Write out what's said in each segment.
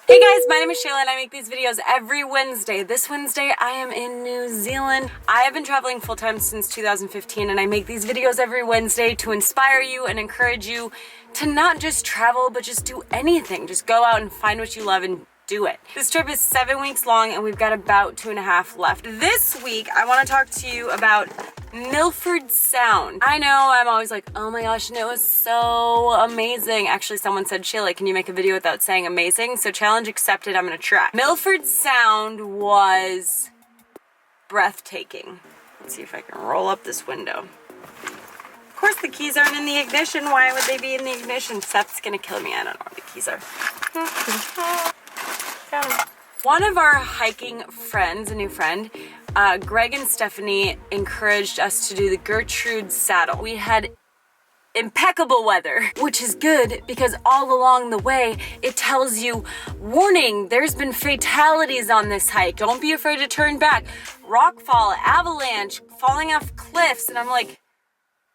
Hey guys, my name is Shayla and I make these videos every Wednesday. This Wednesday I am in New Zealand. I have been traveling full-time since 2015 and I make these videos every Wednesday to inspire you and encourage you to not just travel, but just do anything. Just go out and find what you love and do it. This trip is 7 weeks long and we've got about 2.5 left. This week I want to talk to you about Milford Sound. I know I'm always like, oh my gosh, and it was so amazing. Actually, someone said, Shayla, can you make a video without saying amazing? So challenge accepted, I'm gonna try. Milford Sound was breathtaking. Let's see if I can roll up this window. Of course the keys aren't in the ignition. Why would they be in the ignition? Seth's gonna kill me. I don't know where the keys are. One of our hiking friends, a new friend, Greg and Stephanie encouraged us to do the Gertrude Saddle. We had impeccable weather, which is good because all along the way it tells you, warning, there's been fatalities on this hike. Don't be afraid to turn back. Rockfall, avalanche, falling off cliffs. And I'm like,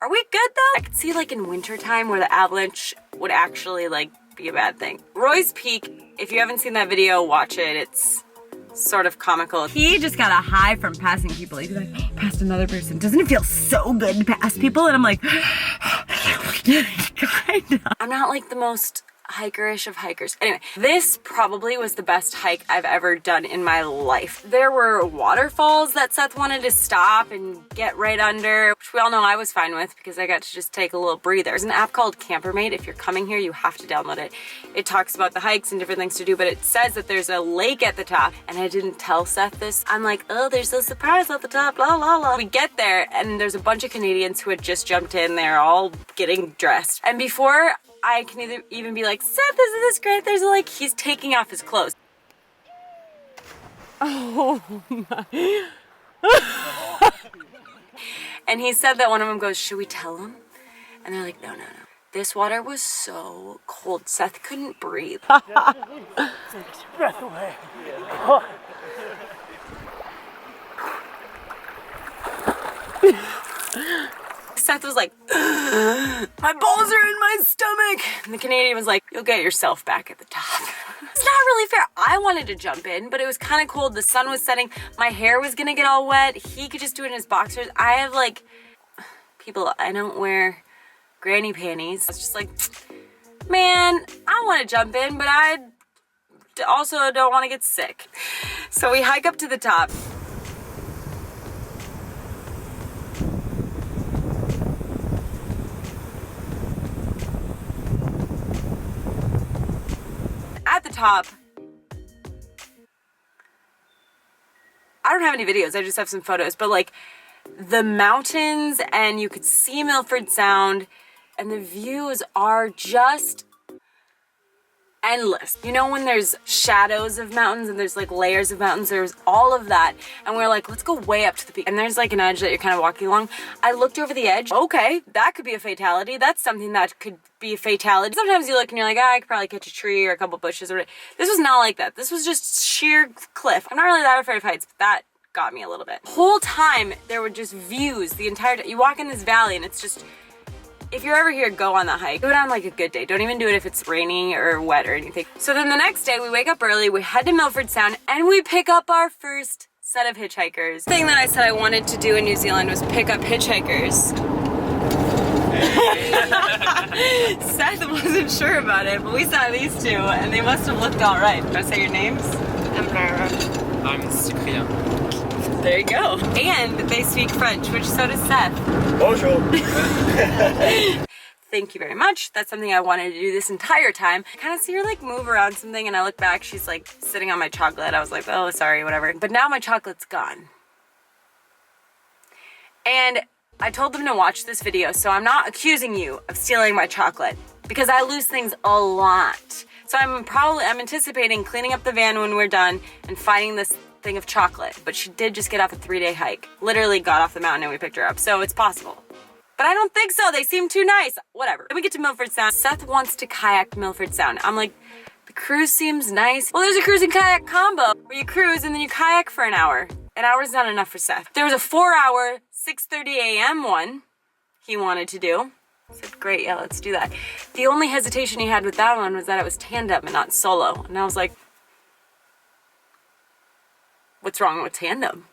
are we good though? I could see like in wintertime where the avalanche would actually like be a bad thing. Roy's Peak, if you haven't seen that video, watch it. It's sort of comical. He just got a high from passing people. He'd be like, oh, past another person. Doesn't it feel so good to pass people? And I'm like, kinda. I'm not like the most hikerish of hikers. Anyway, this probably was the best hike I've ever done in my life. There were waterfalls that Seth wanted to stop and get right under, which we all know I was fine with because I got to just take a little breather. There's an app called Campermate. If you're coming here, you have to download it. It talks about the hikes and different things to do, but it says that there's a lake at the top, and I didn't tell Seth this. I'm like, oh, there's a surprise at the top, la la la. We get there, and there's a bunch of Canadians who had just jumped in. They're all getting dressed. And before I can even be like, Seth, isn't this great? There's a lake. He's taking off his clothes. Oh my. And he said that one of them goes, should we tell him? And they're like, no, no, no. This water was so cold. Seth couldn't breathe. Take his breath away. Oh. Seth was like, my balls are in my stomach. And the Canadian was like, you'll get yourself back at the top. It's not really fair. I wanted to jump in, but it was kind of cold. The sun was setting. My hair was gonna get all wet. He could just do it in his boxers. I have like, people, I don't wear granny panties. I was just like, man, I want to jump in, but I also don't want to get sick. So we hike up to the top. At the top, I don't have any videos, I just have some photos, but like the mountains, and you could see Milford Sound, and the views are just endless. You know when there's shadows of mountains and there's like layers of mountains, there's all of that, and we're like, let's go way up to the peak, and there's like an edge that you're kind of walking along. I looked over the edge. Okay, that could be a fatality. That's something that could be a fatality. Sometimes you look and you're like, I could probably catch a tree or a couple bushes or whatever. This was not like that. This was just sheer cliff. I'm not really that afraid of heights, but that got me a little bit. The whole time there were just views the entire time. You walk in this valley and it's just, if you're ever here, go on the hike. Do it on like a good day. Don't even do it if it's raining or wet or anything. So then the next day we wake up early, we head to Milford Sound, and we pick up our first set of hitchhikers. The thing that I said I wanted to do in New Zealand was pick up hitchhikers. Seth wasn't sure about it, but we saw these two and they must have looked all right. Can I say your names? I'm Marion. I'm Cyprien. There you go. And they speak French, which so does Seth. Bonjour. Thank you very much. That's something I wanted to do this entire time. I kind of see her like move around something, and I look back, she's like sitting on my chocolate. I was like, oh, sorry, whatever. But now my chocolate's gone. And I told them to watch this video, so I'm not accusing you of stealing my chocolate because I lose things a lot. So I'm anticipating cleaning up the van when we're done and finding this thing of chocolate. But she did just get off a 3-day hike. Literally got off the mountain and we picked her up, so it's possible. But I don't think so. They seem too nice. Whatever. Then we get to Milford Sound. Seth wants to kayak Milford Sound. I'm like, the cruise seems nice. Well, there's a cruise and kayak combo where you cruise and then you kayak for an hour. An hour's not enough for Seth. There was a 4-hour, 6:30 a.m. one he wanted to do. I said, great, yeah, let's do that. The only hesitation he had with that one was that it was tandem and not solo. And I was like, what's wrong with tandem?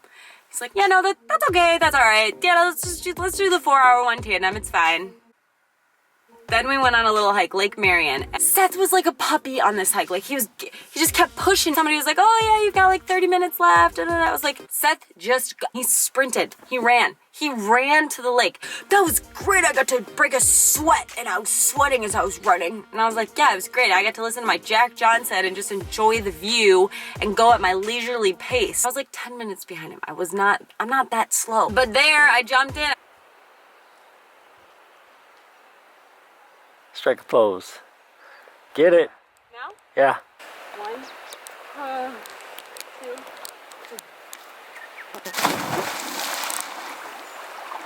He's like, yeah, no, that's okay, that's all right. Yeah, let's do the 4-hour one tandem, it's fine. Then we went on a little hike, Lake Marion. Seth was like a puppy on this hike. Like he just kept pushing. Somebody was like, oh yeah, you've got like 30 minutes left. And I was like, Seth he sprinted, he ran to the lake. That was great. I got to break a sweat and I was sweating as I was running. And I was like, yeah, it was great. I got to listen to my Jack Johnson and just enjoy the view and go at my leisurely pace. I was like 10 minutes behind him. I'm not that slow. But there, I jumped in. Strike a pose. Get it. Now? Yeah. 1, 2, 3.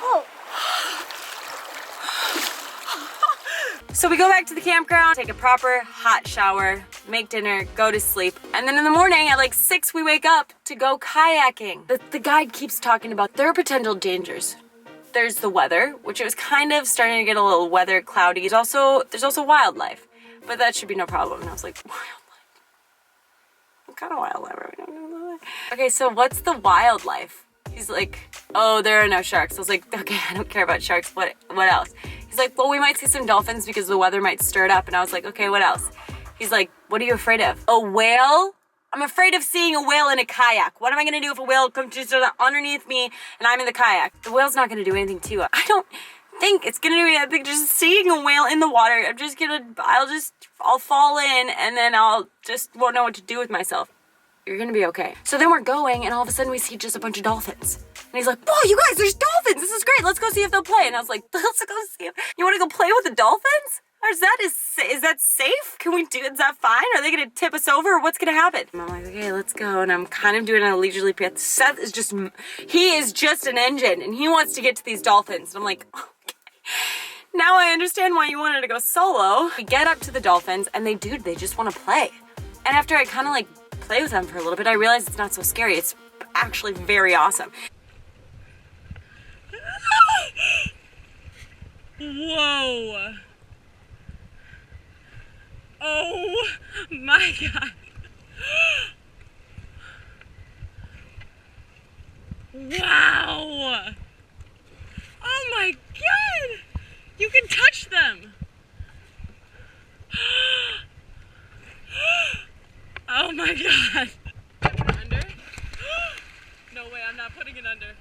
Oh. So we go back to the campground, take a proper hot shower, make dinner, go to sleep. And then in the morning at like 6, we wake up to go kayaking. The guide keeps talking about there are potential dangers. There's the weather, which it was kind of starting to get a little weather cloudy. There's also wildlife, but that should be no problem. And I was like, wildlife? What kind of wildlife are we talking about? Okay, so what's the wildlife? He's like, oh, there are no sharks. I was like, okay, I don't care about sharks. What else? He's like, well, we might see some dolphins because the weather might stir it up. And I was like, okay, what else? He's like, what are you afraid of? A whale? I'm afraid of seeing a whale in a kayak. What am I gonna do if a whale comes just underneath me and I'm in the kayak? The whale's not gonna do anything to it. I don't think it's gonna do anything. Just seeing a whale in the water, I'll fall in and then I'll just won't know what to do with myself. You're gonna be okay. So then we're going and all of a sudden we see just a bunch of dolphins. And he's like, whoa, you guys, there's dolphins. This is great. Let's go see if they'll play. And I was like, let's go see if you wanna go play with the dolphins? Is that safe? Is that fine? Are they gonna tip us over or what's gonna happen? And I'm like, okay, let's go. And I'm kind of doing it on a leisurely pace. Seth is just an engine and he wants to get to these dolphins. And I'm like, okay. Now I understand why you wanted to go solo. We get up to the dolphins and they just wanna play. And after I kind of like play with them for a little bit, I realized it's not so scary. It's actually very awesome. Whoa. Oh my God. Wow. Oh my God. You can touch them. Oh my God. Under? No way, I'm not putting it under.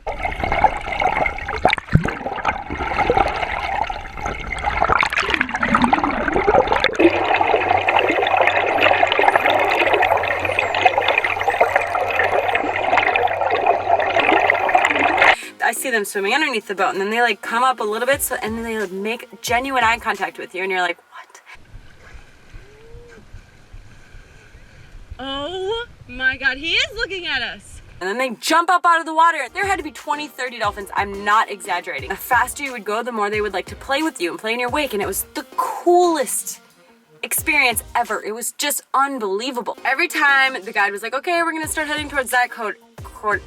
I see them swimming underneath the boat and then they like come up a little bit and then they like, make genuine eye contact with you and you're like, what? Oh my God, he is looking at us. And then they jump up out of the water. There had to be 20, 30 dolphins. I'm not exaggerating. The faster you would go, the more they would like to play with you and play in your wake. And it was the coolest experience ever. It was just unbelievable. Every time the guide was like, okay, we're gonna start heading towards that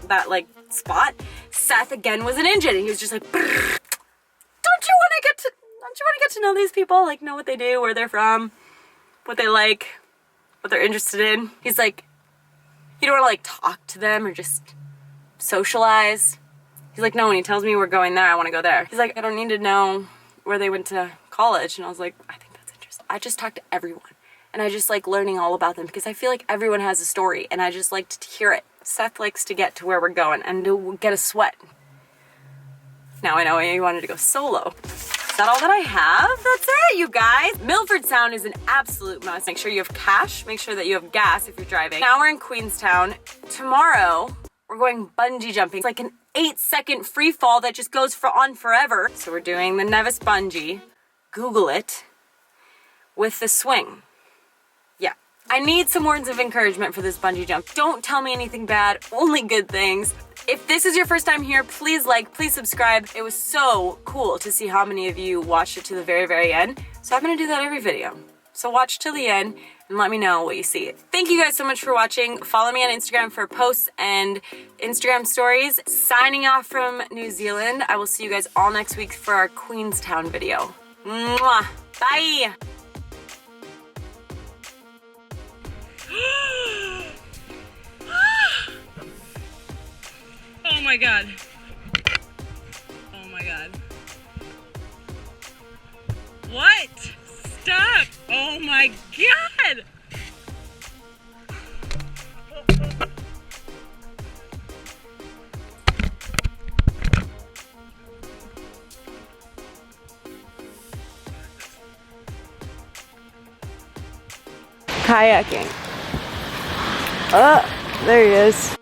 that like spot, Seth again was an engine and he was just like, don't you want to get to know these people, like know what they do, where they're from, what they like, what they're interested in. He's like, you don't want to like talk to them or just socialize. He's like, no, when he tells me we're going there, I want to go there. He's like, I don't need to know where they went to college. And I was like, I think that's interesting. I just talk to everyone and I just like learning all about them because I feel like everyone has a story and I just like to hear it. Seth likes to get to where we're going and to get a sweat. Now I know he wanted to go solo. Is that all that I have? That's it, you guys. Milford Sound is an absolute must. Make sure you have cash. Make sure that you have gas if you're driving. Now we're in Queenstown. Tomorrow, we're going bungee jumping. It's like an 8-second free fall that just goes on forever. So we're doing the Nevis bungee. Google it. With the swing. Yeah. I need some words of encouragement for this bungee jump. Don't tell me anything bad, only good things. If this is your first time here, please like, please subscribe. It was so cool to see how many of you watched it to the very, very end. So I'm gonna do that every video. So watch till the end and let me know what you see. Thank you guys so much for watching. Follow me on Instagram for posts and Instagram stories. Signing off from New Zealand. I will see you guys all next week for our Queenstown video. Mwah. Bye. my god. Oh my god. What? Stop! Oh my god! Kayaking. Oh, there he is.